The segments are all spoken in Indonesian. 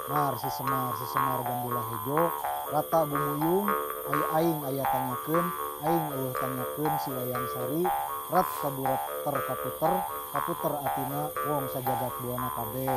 Mar si Semar gandula hejo rata bumuyung aing aya tanyakeun aing eueuh tanyakeun si Wayang Sari rat kaburat kaputer kaputer atina wong sajagat buana kabeh.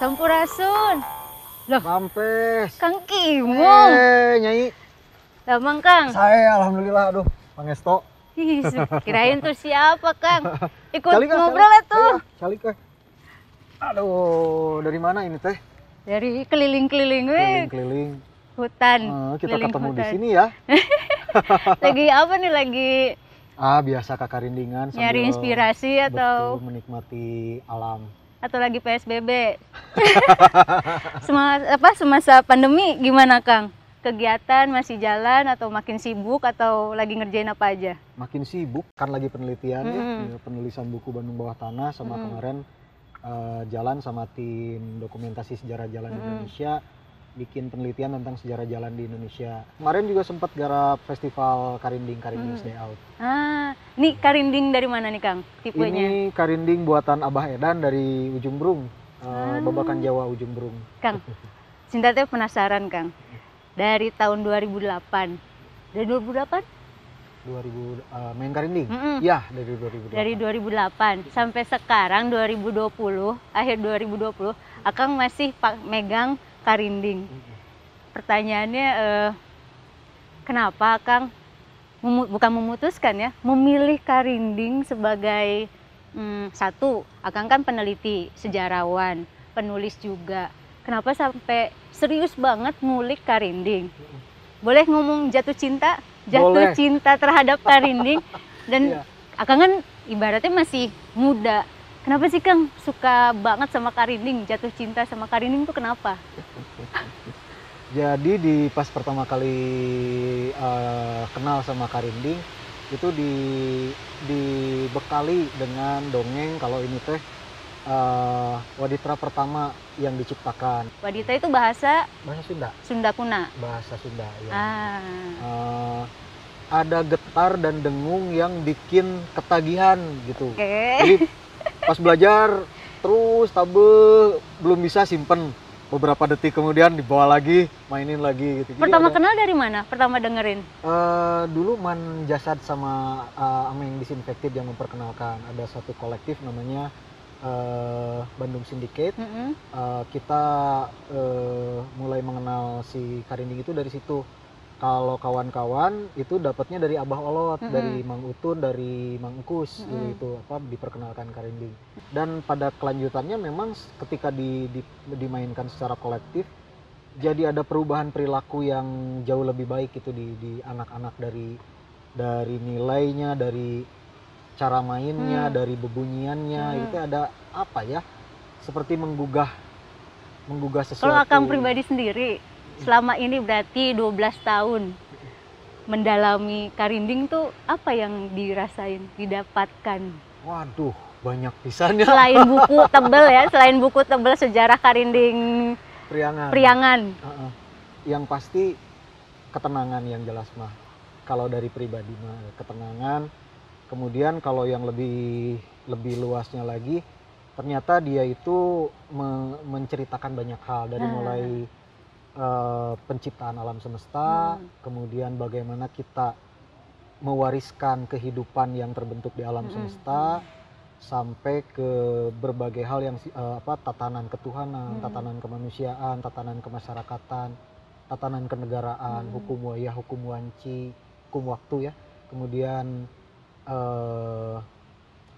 Sampurasun. Loh, Mampes. Kang Kimong. Nyai. Lamang Kang. Saya alhamdulillah aduh pangesto. Ih, kirain tuh siapa Kang? Ikut Calika, ngobrol ya tuh. Calika. Aduh, dari mana ini teh? Dari keliling-keliling weh. Keliling-keliling. Hutan. Kita Keliling ketemu di hutan. sini ya. Lagi apa nih? Lagi Biasa kakarindingan nyari inspirasi atau betul menikmati alam. atau lagi PSBB? Semasa pandemi gimana Kang? Kegiatan masih jalan atau makin sibuk atau lagi ngerjain apa aja? Makin sibuk kan lagi penelitian ya, penulisan buku Bandung Bawah Tanah sama kemarin jalan sama tim dokumentasi sejarah jalan Indonesia, bikin penelitian tentang sejarah jalan di Indonesia. Kemarin juga sempat garap festival Karinding Day Out. Ini karinding dari mana nih Kang? Tipenya? Ini karinding buatan Abah Edan dari Ujung Berung, Babakan Jawa Ujung Berung. Kang, Cinta teh penasaran Kang. Dari tahun 2008. Dari 2008? 2000 main karinding? Ya, dari 2008. Dari 2008 sampai sekarang 2020, akhir 2020, Akang masih megang karinding. Pertanyaannya kenapa Akang bukan memutuskan ya, memilih karinding sebagai satu, Akang kan peneliti, sejarawan, penulis juga. Kenapa sampai serius banget ngulik karinding? Boleh ngomong jatuh cinta? Jatuh cinta terhadap karinding dan Akang kan ibaratnya masih muda. Kenapa sih Kang suka banget sama karinding, jatuh cinta sama karinding tuh kenapa? Jadi pas pertama kali kenal sama karinding itu dibekali dengan dongeng kalau ini teh Waditra pertama yang diciptakan. Waditra itu bahasa Sunda. Sunda kuna. Bahasa Sunda ya. Ada getar dan dengung yang bikin ketagihan gitu. Jadi pas belajar terus belum bisa simpen. Beberapa detik kemudian dibawa lagi, mainin lagi gitu. Pertama kenal dari mana? Pertama dengerin? Dulu Man Jasad sama Ameng Disinfected yang memperkenalkan. Ada satu kolektif namanya Bandung Syndicate. Kita mulai mengenal si karinding itu dari situ. Kalau kawan-kawan itu dapatnya dari Abah Olot, dari Mang Utun, dari Mang Engkus, itu diperkenalkan karinding. Dan pada kelanjutannya memang ketika dimainkan secara kolektif, jadi ada perubahan perilaku yang jauh lebih baik itu di anak-anak, dari nilainya, dari cara mainnya, dari bebunyiannya, itu ada apa ya? Seperti menggugah sesuatu. Kalau Akang pribadi sendiri, selama ini berarti 12 tahun mendalami karinding tuh apa yang dirasain, didapatkan? Waduh, banyak pisannya. Selain buku tebel ya, selain buku tebel sejarah karinding Priangan. Yang pasti ketenangan yang jelas mah. Kalau dari pribadi mah ketenangan. Kemudian kalau yang lebih luasnya lagi, ternyata dia itu menceritakan banyak hal dari mulai penciptaan alam semesta, kemudian bagaimana kita mewariskan kehidupan yang terbentuk di alam semesta, sampai ke berbagai hal yang tatanan ketuhanan, tatanan kemanusiaan, tatanan kemasyarakatan, tatanan kenegaraan, hukum wayah, hukum wanci, hukum waktu ya. kemudian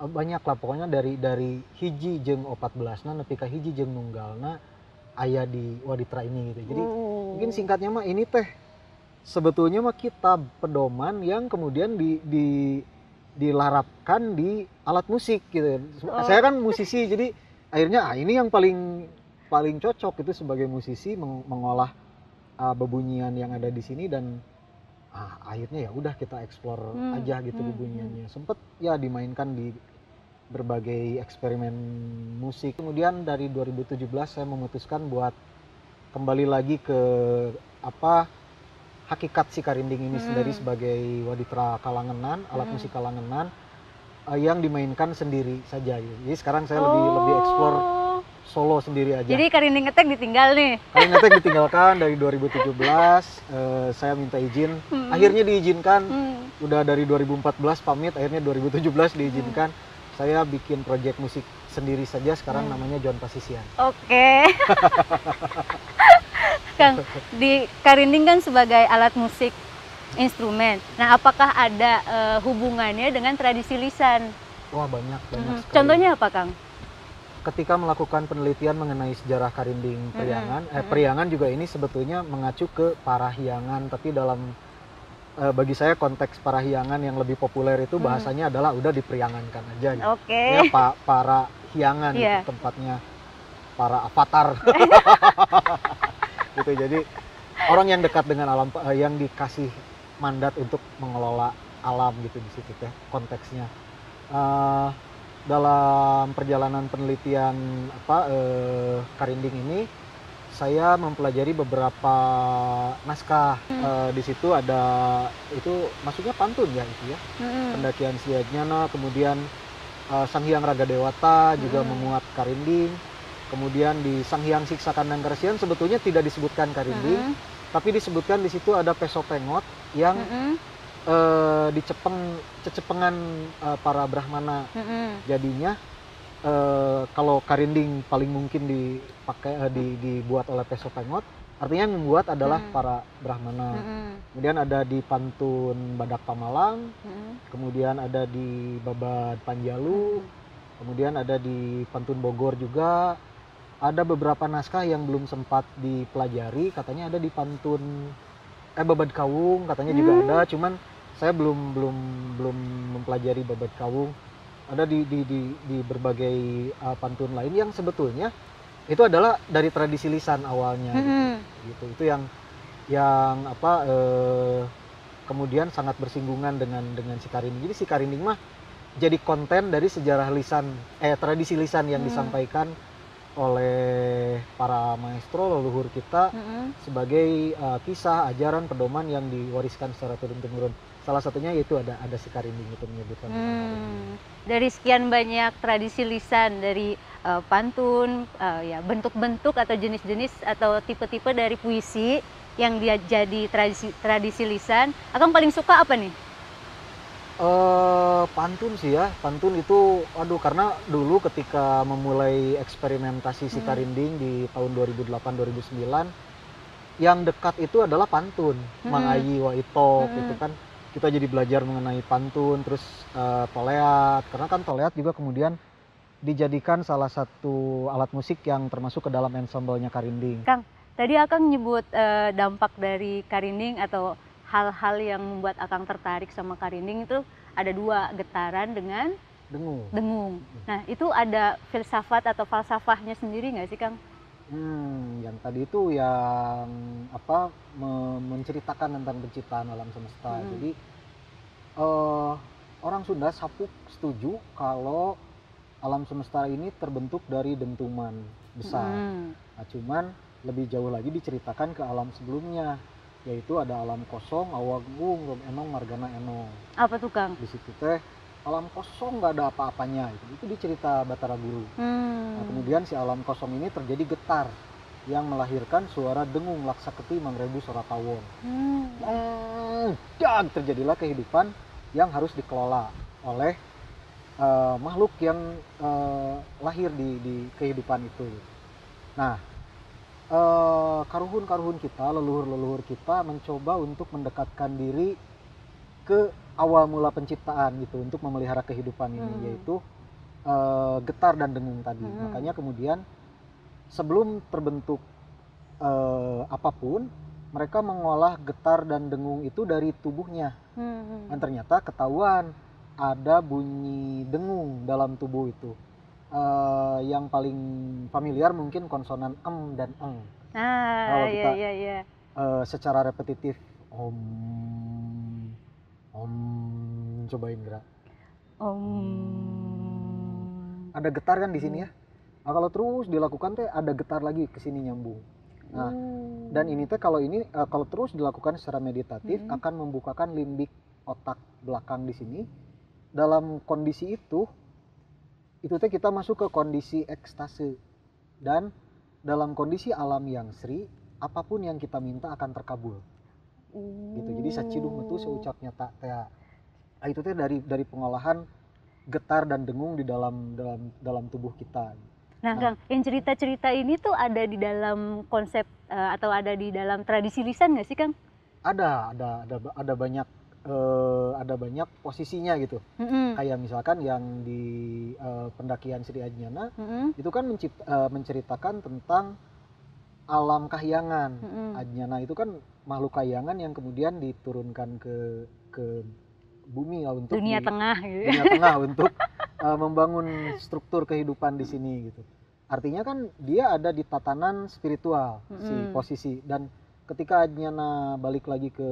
banyak lah pokoknya dari hiji jeung 14 nepi ka hiji jeung nunggalna aya di Waditra ini gitu. Jadi mungkin singkatnya mah ini teh sebetulnya mah kitab pedoman yang kemudian dilarapkan di alat musik gitu. Saya kan musisi, jadi akhirnya ini yang paling cocok itu sebagai musisi mengolah bebunyian yang ada di sini, dan akhirnya ya udah kita explore aja gitu bebunyiannya. Sempet ya dimainkan di berbagai eksperimen musik. Kemudian dari 2017 saya memutuskan buat kembali lagi ke hakikat si karinding ini sendiri sebagai waditra kalangenan, alat musik kalangenan yang dimainkan sendiri saja. Jadi sekarang saya lebih explore solo sendiri aja. Jadi karinding ngetek ditinggal nih? Karinding ngetek ditinggalkan dari 2017, saya minta izin, akhirnya diizinkan. Udah dari 2014 pamit, akhirnya 2017 diizinkan. Saya bikin proyek musik sendiri saja sekarang, namanya John Pasisian. Oke. Kang, di karinding kan sebagai alat musik instrumen. Nah, apakah ada hubungannya dengan tradisi lisan? Wah, banyak sekali. Contohnya apa, Kang? Ketika melakukan penelitian mengenai sejarah karinding Periangan, Periangan juga ini sebetulnya mengacu ke Parahyangan, tapi dalam bagi saya konteks Parahyangan yang lebih populer itu bahasanya adalah udah diperiangankan aja gitu. Oke. Ya, Parahyangan itu tempatnya para avatar. Gitu. Jadi orang yang dekat dengan alam, yang dikasih mandat untuk mengelola alam gitu di situ teh konteksnya. Dalam perjalanan penelitian karinding ini saya mempelajari beberapa naskah. Di situ ada itu masuknya pantun ya itu ya. Pendakian Sriajnyana, kemudian Sang Hyang Raga Dewata juga memuat karinding. Kemudian di Sang Hyang Siksa Kandang Karesian sebetulnya tidak disebutkan karinding, tapi disebutkan di situ ada peso pengot yang cecepengan para Brahmana. Jadinya kalau karinding paling mungkin dibuat oleh peso pengot, artinya yang membuat adalah para Brahmana. Kemudian ada di pantun Badak Pamalang, kemudian ada di Babad Panjalu, kemudian ada di pantun Bogor juga. Ada beberapa naskah yang belum sempat dipelajari, katanya ada di pantun Babad Kawung katanya juga ada, cuman saya belum mempelajari Babad Kawung. Ada di berbagai pantun lain yang sebetulnya itu adalah dari tradisi lisan awalnya gitu. Itu yang kemudian sangat bersinggungan dengan si karinding. Jadi si karinding mah jadi konten dari sejarah lisan tradisi lisan yang disampaikan oleh para maestro leluhur kita sebagai kisah, ajaran, pedoman yang diwariskan secara turun-temurun. Salah satunya yaitu ada si karinding itu menyebutkan. Dari sekian banyak tradisi lisan, dari pantun, ya bentuk-bentuk atau jenis-jenis atau tipe-tipe dari puisi yang dia jadi tradisi lisan, Akang paling suka apa nih? Pantun sih ya, pantun itu karena dulu ketika memulai eksperimentasi si karinding di tahun 2008-2009 yang dekat itu adalah pantun, Mang Ayi Waitok gitu kan. Kita jadi belajar mengenai pantun, terus toleat, karena kan toleat juga kemudian dijadikan salah satu alat musik yang termasuk ke dalam ensemble-nya karinding. Kang, tadi Akang nyebut dampak dari karinding atau hal-hal yang membuat Akang tertarik sama karinding itu ada dua, getaran dengan dengung. Nah, itu ada filsafat atau falsafahnya sendiri nggak sih, Kang? Yang tadi itu yang menceritakan tentang penciptaan alam semesta. Jadi orang Sunda sapuk setuju kalau alam semesta ini terbentuk dari dentuman besar. Nah, cuman lebih jauh lagi diceritakan ke alam sebelumnya, yaitu ada alam kosong, awagung, rom enong, margana enong. Apa tuh, Kang? Di situ teh alam kosong nggak ada apa-apanya, itu dicerita Batara Guru. Nah, kemudian si alam kosong ini terjadi getar yang melahirkan suara dengung laksaketi mangrebu soratawon. Dan terjadilah kehidupan yang harus dikelola oleh makhluk yang lahir di kehidupan itu. Nah, karuhun-karuhun kita, leluhur-leluhur kita mencoba untuk mendekatkan diri ke awal mula penciptaan gitu untuk memelihara kehidupan ini, yaitu getar dan dengung tadi. Makanya kemudian sebelum terbentuk apapun, mereka mengolah getar dan dengung itu dari tubuhnya. Dan ternyata ketahuan ada bunyi dengung dalam tubuh itu. Yang paling familiar mungkin konsonan dan eng. Kalau kita secara repetitif om cobain gerak ada getar kan di sini ya. Nah, kalau terus dilakukan teh ada getar lagi ke sini nyambung. Nah, dan ini teh kalau terus dilakukan secara meditatif akan membukakan limbik otak belakang di sini. Dalam kondisi itu teh kita masuk ke kondisi ekstase, dan dalam kondisi alam yang sri, apapun yang kita minta akan terkabul. Gitu. Jadi saciduh metu seucapnya tak teh. Nah, itu teh dari pengolahan getar dan dengung di dalam tubuh kita. Nah, Kang, yang cerita-cerita ini tuh ada di dalam konsep atau ada di dalam tradisi lisan nggak sih, Kang? Ada banyak posisinya gitu. Kayak misalkan yang di pendakian Sri Ajnana itu kan menceritakan tentang alam kahyangan. Ajnana itu kan makhluk kahyangan yang kemudian diturunkan ke bumi untuk dunia tengah gitu. Dunia tengah untuk membangun struktur kehidupan di sini gitu. Artinya kan dia ada di tatanan spiritual si posisi, dan ketika Ajnana balik lagi ke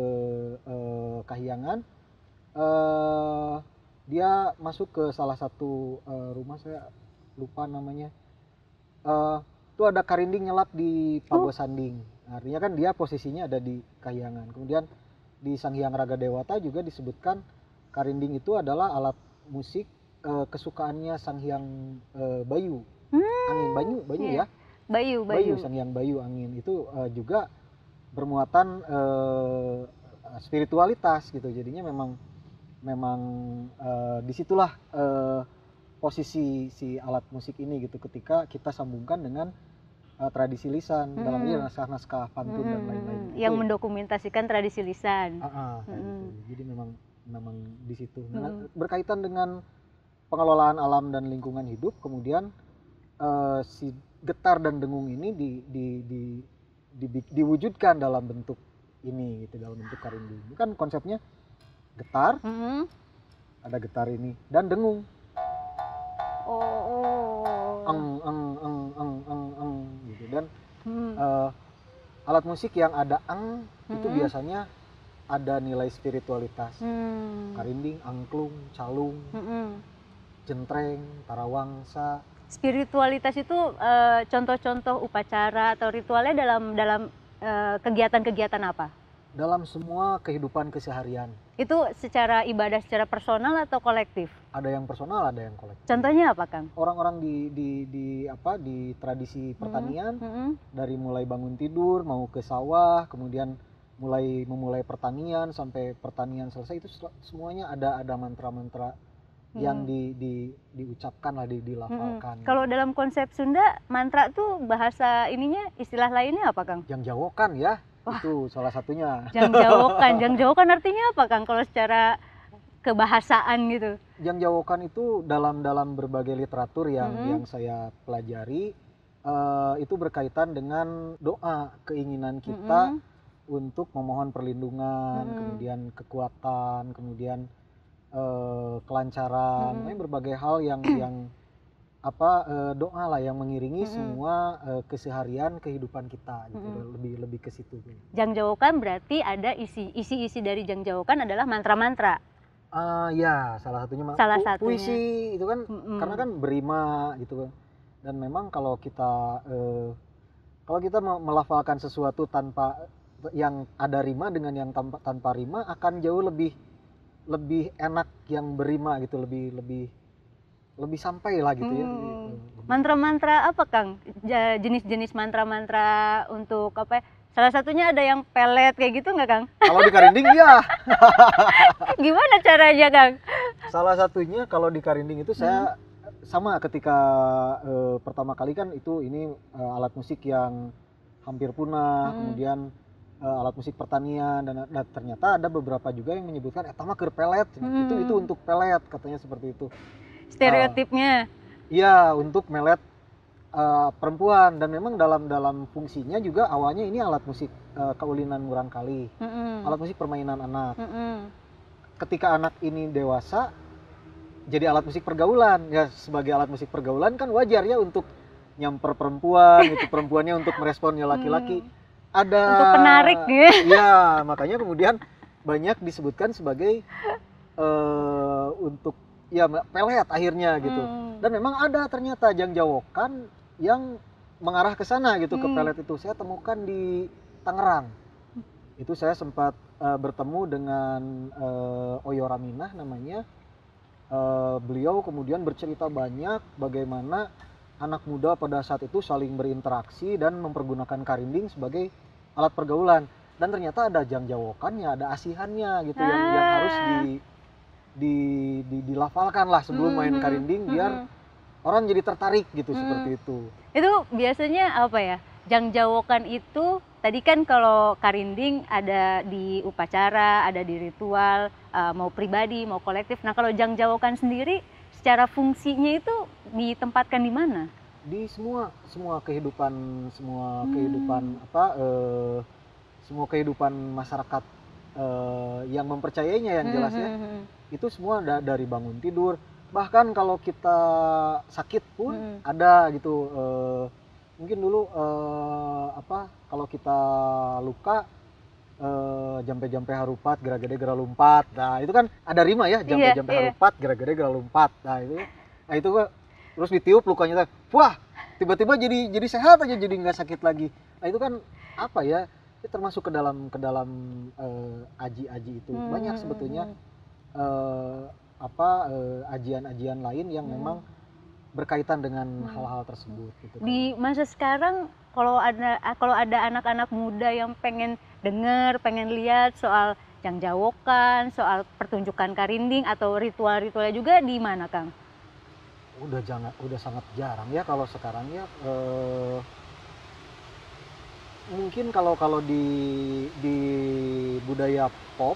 kahyangan, dia masuk ke salah satu rumah, saya lupa namanya. Itu ada karinding nyelap di Pagosanding. Artinya kan dia posisinya ada di kahyangan. Kemudian di Sang Hyang Raga Dewata juga disebutkan karinding itu adalah alat musik kesukaannya Sang Hyang Bayu. Angin Bayu ya. Bayu Sang Hyang Bayu angin itu juga bermuatan spiritualitas gitu. Jadinya memang disitulah posisi si alat musik ini gitu, ketika kita sambungkan dengan tradisi lisan dalam ini naskah-naskah pantun dan lain-lain yang mendokumentasikan tradisi lisan. Gitu. Jadi memang di situ. Berkaitan dengan pengelolaan alam dan lingkungan hidup, kemudian si getar dan dengung ini diwujudkan dalam bentuk ini gitu, dalam bentuk karinding. Ini kan konsepnya getar, ada getar ini, dan dengung. Gitu. Dan alat musik yang ada itu biasanya ada nilai spiritualitas. Karinding, angklung, calung, jentreng, tarawangsa. Spiritualitas itu contoh-contoh upacara atau ritualnya dalam kegiatan-kegiatan apa? Dalam semua kehidupan keseharian. Itu secara ibadah secara personal atau kolektif? Ada yang personal, ada yang kolektif. Contohnya apa, Kang? Orang-orang di tradisi pertanian, dari mulai bangun tidur mau ke sawah, kemudian memulai pertanian sampai pertanian selesai, itu semuanya ada mantra-mantra yang diucapkan lah, dilafalkan. Kalau dalam konsep Sunda, mantra tuh bahasa ininya, istilah lainnya apa, Kang? Jangjawokan ya. Wah, itu salah satunya. Jangjawokan artinya apa, Kang, kalau secara kebahasaan gitu? Jangjawokan itu dalam berbagai literatur yang saya pelajari, itu berkaitan dengan doa, keinginan kita untuk memohon perlindungan, kemudian kekuatan, kemudian kelancaran, berbagai hal yang doa lah yang mengiringi semua keseharian kehidupan kita gitu. Lebih ke situ. Jangjawokan berarti ada isi dari Jangjawokan adalah mantra-mantra. Ya, salah satunya puisi itu kan, karena kan berima gitu kan. Dan memang kalau kita melafalkan sesuatu tanpa yang ada rima dengan yang tanpa rima, akan jauh lebih enak yang berima gitu, lebih sampai lah gitu ya. Mantra-mantra apa, Kang? Jenis-jenis mantra-mantra untuk apa? Salah satunya ada yang pelet kayak gitu nggak, Kang? Kalau di karinding ya. Gimana caranya, Kang? Salah satunya kalau di karinding itu saya sama ketika pertama kali kan ini alat musik yang hampir punah, kemudian alat musik pertanian dan ternyata ada beberapa juga yang menyebutkan eta mah keur pelet. Itu untuk pelet katanya seperti itu. Stereotipnya. Iya, untuk melet perempuan, dan memang dalam fungsinya juga awalnya ini alat musik kaulinan ngurang kali. Alat musik permainan anak. Ketika anak ini dewasa jadi alat musik pergaulan. Ya sebagai alat musik pergaulan kan wajar ya untuk nyamper perempuan, itu perempuannya untuk meresponnya laki-laki. Ada untuk penarik ya. Ya, makanya kemudian banyak disebutkan sebagai untuk ya pelet akhirnya gitu. Dan memang ada ternyata jangjawokan yang mengarah ke sana gitu, ke pelet itu. Saya temukan di Tangerang. Itu saya sempat bertemu dengan Oyo Raminah namanya. Beliau kemudian bercerita banyak bagaimana anak muda pada saat itu saling berinteraksi dan mempergunakan karinding sebagai alat pergaulan. Dan ternyata ada jangjawokannya, ada asihannya gitu yang harus dilafalkan lah sebelum main karinding biar orang jadi tertarik gitu, seperti itu. Itu biasanya apa ya? Jangjawokan itu tadi kan kalau karinding ada di upacara, ada di ritual, mau pribadi, mau kolektif. Nah, kalau jangjawokan sendiri secara fungsinya itu ditempatkan di mana? Di semua kehidupan, semua kehidupan masyarakat yang mempercayainya, yang jelas ya. Itu semua dari bangun tidur, bahkan kalau kita sakit pun ada gitu. Mungkin dulu kalau kita luka jampe-jampe harupat gera gede gera lumpat. Nah, itu kan ada rima ya, jampe-jampe harupat gera gede gera lumpat. Nah, itu terus ditiup lukanya, wah, tiba-tiba jadi sehat aja, jadi nggak sakit lagi. Nah, itu kan apa ya? Itu termasuk ke dalam aji-aji itu. Banyak sebetulnya ajian-ajian lain yang memang berkaitan dengan hal-hal tersebut gitu. Di masa sekarang kalau ada anak-anak muda yang pengen dengar, pengen lihat soal jangjawokan, soal pertunjukan karinding atau ritual-ritualnya juga di mana, Kang? Udah sangat jarang ya kalau sekarang ya. Mungkin kalau di budaya pop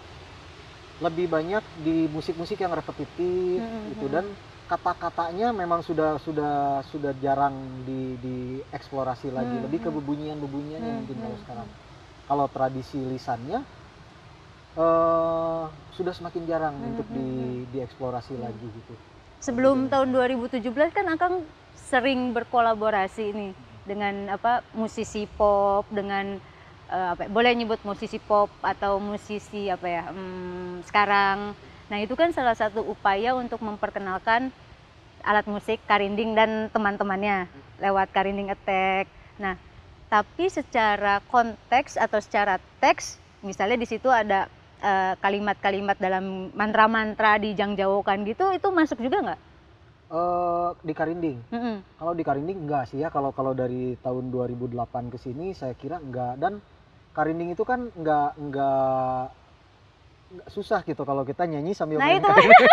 lebih banyak di musik-musik yang repetitif gitu, dan kata-katanya memang sudah jarang dieksplorasi lagi, lebih ke bebunyian-bebunyiannya mungkin kalau sekarang. Kalau tradisi lisannya sudah semakin jarang untuk dieksplorasi lagi gitu. Sebelum tahun 2017 kan Akang sering berkolaborasi nih dengan musisi pop, dengan boleh nyebut musisi pop atau musisi sekarang. Nah, itu kan salah satu upaya untuk memperkenalkan alat musik karinding dan teman-temannya lewat Karinding Attack. Nah, tapi secara konteks atau secara teks, misalnya di situ ada kalimat-kalimat dalam mantra-mantra di jangjawokan gitu, itu masuk juga nggak? Di karinding. Kalau di karinding enggak sih ya, kalau dari tahun 2008 ke sini saya kira enggak. Dan karinding itu kan enggak susah gitu kalau kita nyanyi sambil main karinding.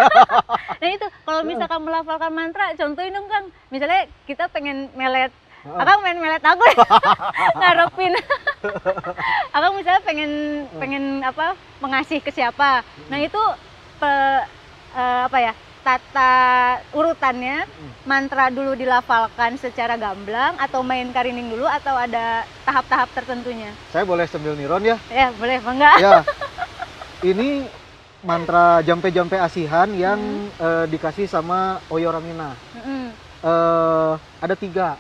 Nah itu kalau misalkan melafalkan mantra, contohin dong Kang, misalnya kita pengen melet, Akang main melet aku ngarepin. Akang misalnya pengen mengasih ke siapa. Nah itu tata urutannya, mantra dulu dilafalkan secara gamblang atau main karinding dulu, atau ada tahap-tahap tertentunya? Saya boleh sambil niron ya? Ya boleh, bangga. Ya, ini mantra jampe-jampe asihan yang dikasih sama Oyo Raminah. Ada tiga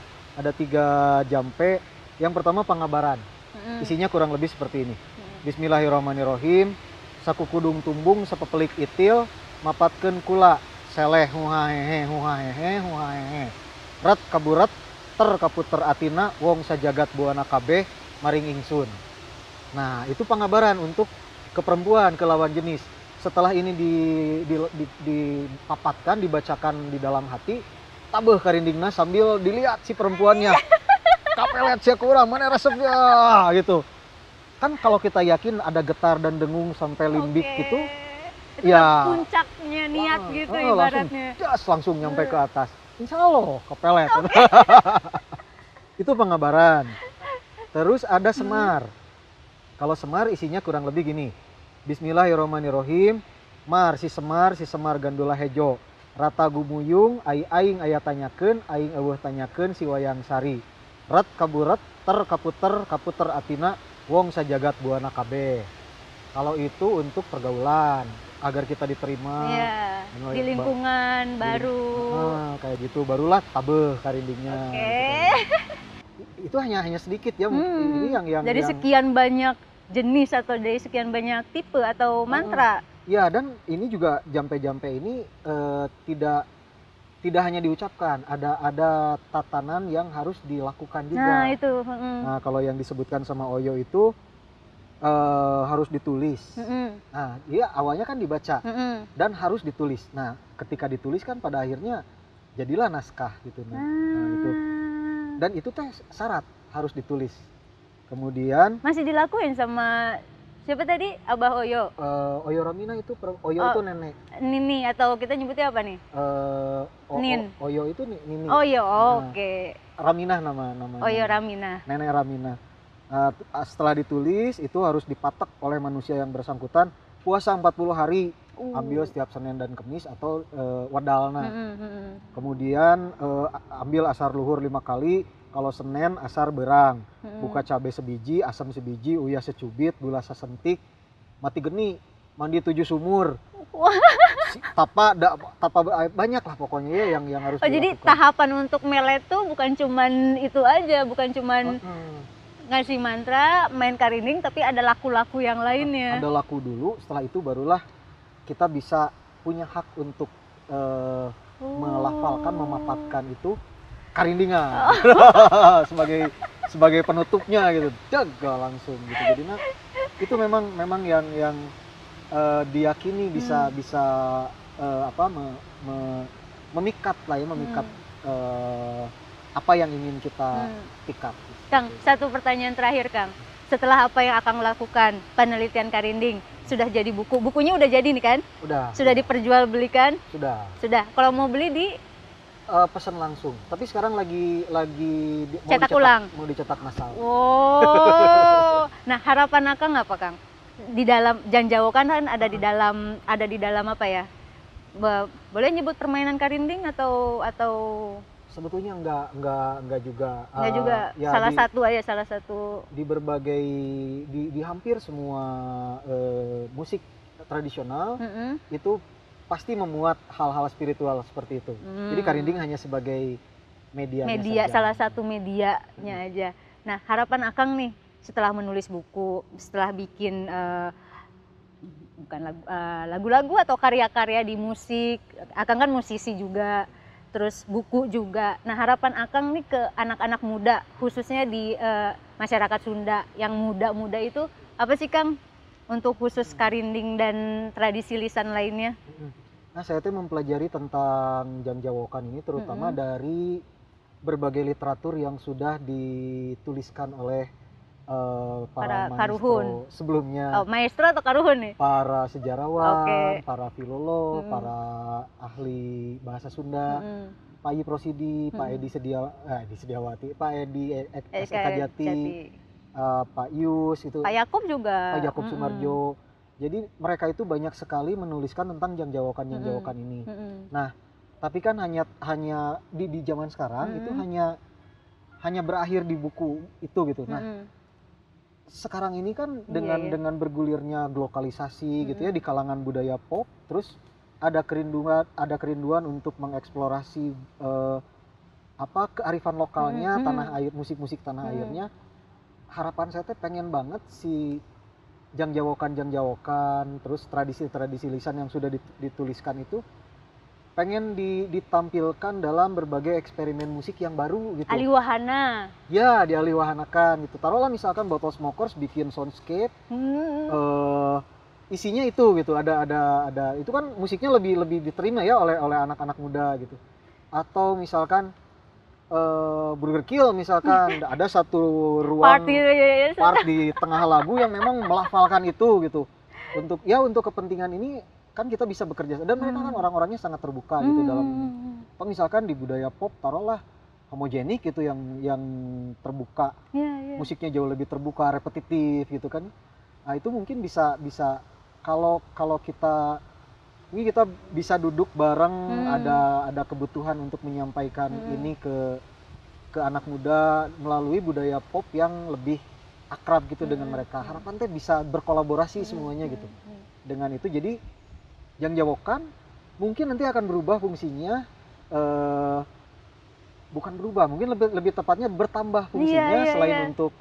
jampe. Yang pertama pangabaran. Isinya kurang lebih seperti ini. Bismillahirrahmanirrahim. Sakukudung tumbung sapepelik itil mapatkeun kula seleh huhahehe huhahehe huhahehe. Rat kaburat ter kaputer atina wong sajagat buana kabeh maring ingsun. Nah, itu pangabaran untuk ke perempuan, ke lawan jenis. Setelah ini dipapatkan, dibacakan di dalam hati, tabeh karindingna sambil dilihat si perempuannya. Kapelet sia kurang, mana resepnya gitu. Kan kalau kita yakin ada getar dan dengung sampai limbik gitu, itu ya puncaknya niat gitu ibaratnya. Langsung nyampe ke atas. Insya Allah kepelet. Itu pengabaran. Terus ada semar. Kalau Semar isinya kurang lebih gini. Bismillahirrahmanirrahim. Si Semar gandula hejo. Rata gumuyung, aing aya tanyakeun, aing eueuh tanyakeun si wayang sari. Ret kaburet, kaputer atina, wong sajagat buana kabeh. Kalau itu untuk pergaulan, agar kita diterima di lingkungan baru. Kayak gitu, barulah tabeh karindingnya. Gitu kan. Itu hanya sedikit ya. Ini yang dari sekian banyak jenis atau dari sekian banyak tipe atau mantra. Ya, dan ini juga jampe-jampe ini tidak hanya diucapkan, ada tatanan yang harus dilakukan juga. Nah itu. Nah kalau yang disebutkan sama Oyo itu harus ditulis. Nah dia awalnya kan dibaca dan harus ditulis. Nah ketika ditulis kan pada akhirnya jadilah naskah gitu. Nah itu. Dan itu teh syarat harus ditulis. Kemudian masih dilakuin sama siapa tadi? Abah Oyo. Oyo Ramina itu Oyo itu nenek. Nini atau kita nyebutnya apa nih? Nin. Oyo itu Nini. Oyo, oke. Raminah namanya. Oyo Raminah. Nenek Raminah. Setelah ditulis itu harus dipatek oleh manusia yang bersangkutan puasa 40 hari. Ambil setiap Senin dan Kamis atau wadalna. Kemudian ambil asar luhur 5 kali. Kalau Senin asar berang, buka cabai sebiji, asam sebiji, uyah secubit, gula sesentik, mati geni, mandi 7 sumur. Tapa banyak lah pokoknya ya yang harus dilakukan. Jadi tahapan untuk melet tuh bukan cuman itu aja, bukan cuman ngasih mantra, main karinding, tapi ada laku-laku yang lainnya. Ada laku dulu, setelah itu barulah kita bisa punya hak untuk melafalkan, memaparkan itu karindingan sebagai penutupnya gitu, jaga langsung gitu. Jadi itu memang yang diyakini bisa memikat lah ya, memikat apa yang ingin kita pikat. Kang, satu pertanyaan terakhir Kang. Setelah apa yang Akang lakukan penelitian karinding, sudah jadi bukunya udah jadi nih kan? Sudah diperjualbelikan? Sudah. Kalau mau beli di pesan langsung, tapi sekarang lagi mau dicetak massal. Oh, nah harapan Akang apa Kang? Di dalam Janjawokan kan ada di dalam apa ya? Boleh nyebut permainan karinding atau sebetulnya enggak juga. Enggak juga. Ya, salah satu di berbagai di hampir semua musik tradisional itu pasti memuat hal-hal spiritual seperti itu. Jadi karinding hanya sebagai media saja. Salah satu medianya aja. Nah, harapan Akang nih setelah menulis buku, setelah bikin lagu-lagu atau karya-karya di musik, Akang kan musisi juga, terus buku juga. Nah, harapan Akang nih ke anak-anak muda, khususnya di masyarakat Sunda yang muda-muda itu apa sih Kang? Untuk khusus karinding dan tradisi lisan lainnya. Nah, saya tuh mempelajari tentang Janjawokan ini terutama dari berbagai literatur yang sudah dituliskan oleh para maestro sebelumnya. Maestro atau karuhun nih? Para sejarawan, para filolog, para ahli bahasa Sunda, Pak Yi Prosidi, Pak Edi Sediawati, Pak Edi Ekajati, Pak Yus itu, Pak Yakub juga, Pak Yakub Sumarjo. Jadi mereka itu banyak sekali menuliskan tentang Janjawokan ini. Nah, tapi kan hanya di zaman sekarang itu hanya berakhir di buku itu gitu. Nah, sekarang ini kan dengan bergulirnya globalisasi gitu ya di kalangan budaya pop, terus ada kerinduan untuk mengeksplorasi kearifan lokalnya, tanah air, musik-musik tanah airnya. Harapan saya teh pengen banget si Janjawokan, terus tradisi lisan yang sudah dituliskan itu pengen ditampilkan dalam berbagai eksperimen musik yang baru gitu. Aliwahana. Ya, dialiwahanakan gitu. Taruhlah misalkan Botol Smokers bikin soundscape, isinya itu gitu. Ada itu kan musiknya lebih diterima ya oleh anak-anak muda gitu. Atau misalkan Burger Kill misalkan ada satu ruang part di tengah lagu yang memang melafalkan itu gitu. Untuk kepentingan ini kan kita bisa bekerja dan mereka kan orang-orangnya sangat terbuka gitu dalam misalkan di budaya pop taruhlah homogenik gitu yang terbuka, musiknya jauh lebih terbuka, repetitif gitu kan. Nah, itu mungkin bisa bisa kalau kalau kita ini kita bisa duduk bareng, ada kebutuhan untuk menyampaikan ini ke anak muda melalui budaya pop yang lebih akrab gitu dengan mereka. Harapan teh bisa berkolaborasi semuanya gitu. Dengan itu jadi yang jawokan mungkin nanti akan berubah fungsinya, bukan berubah, mungkin lebih tepatnya bertambah fungsinya selain untuk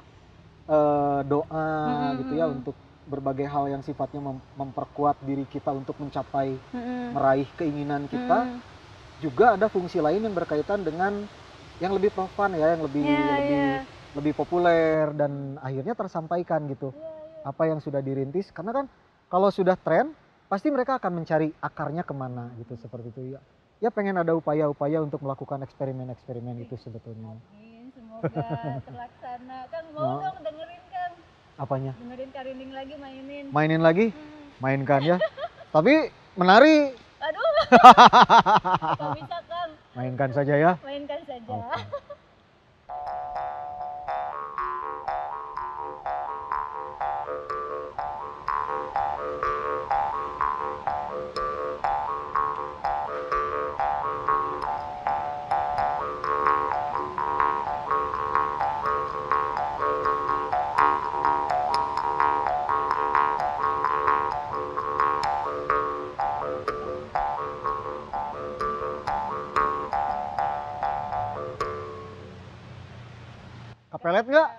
doa gitu ya, untuk berbagai hal yang sifatnya memperkuat diri kita untuk mencapai meraih keinginan kita, juga ada fungsi lain yang berkaitan dengan yang lebih profan ya, yang lebih populer dan akhirnya tersampaikan gitu. Apa yang sudah dirintis, karena kan kalau sudah tren pasti mereka akan mencari akarnya kemana gitu, seperti itu ya. Ya pengen ada upaya-upaya untuk melakukan eksperimen-eksperimen itu sebetulnya. Amin, semoga terlaksana. Kang, mau dong dengerin Kang. Apanya? Dengerin Karinding lagi mainin. Mainin lagi? Mainkan ya. Tapi menari. Aduh. Kok bisa Kang? Mainkan saja ya. Mainkan saja. Okay. Kepelet nggak?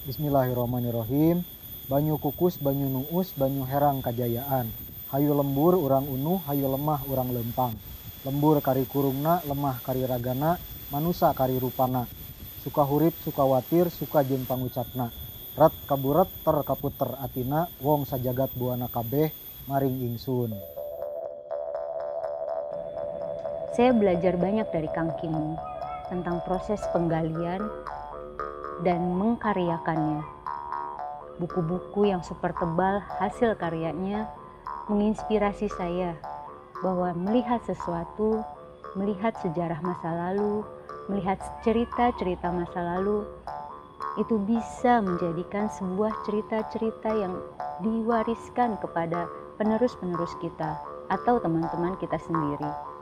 Bismillahirrahmanirrahim. Banyu kukus, banyu nuus, banyu herang kajayaan. Hayu lembur, urang unuh, hayu lemah, urang lempang. Lembur kari kurungna, lemah kari ragana, manusa kari rupana. Suka hurip, suka watir, suka jeung pangucapna. Rat kaburet, ter kaputer atina, wong sajagat buana kabeh, maring ingsun. Saya belajar banyak dari Kang Kim tentang proses penggalian dan mengkaryakannya. Buku-buku yang super tebal hasil karyanya menginspirasi saya bahwa melihat sesuatu, melihat sejarah masa lalu, melihat cerita-cerita masa lalu, itu bisa menjadikan sebuah cerita-cerita yang diwariskan kepada penerus-penerus kita atau teman-teman kita sendiri.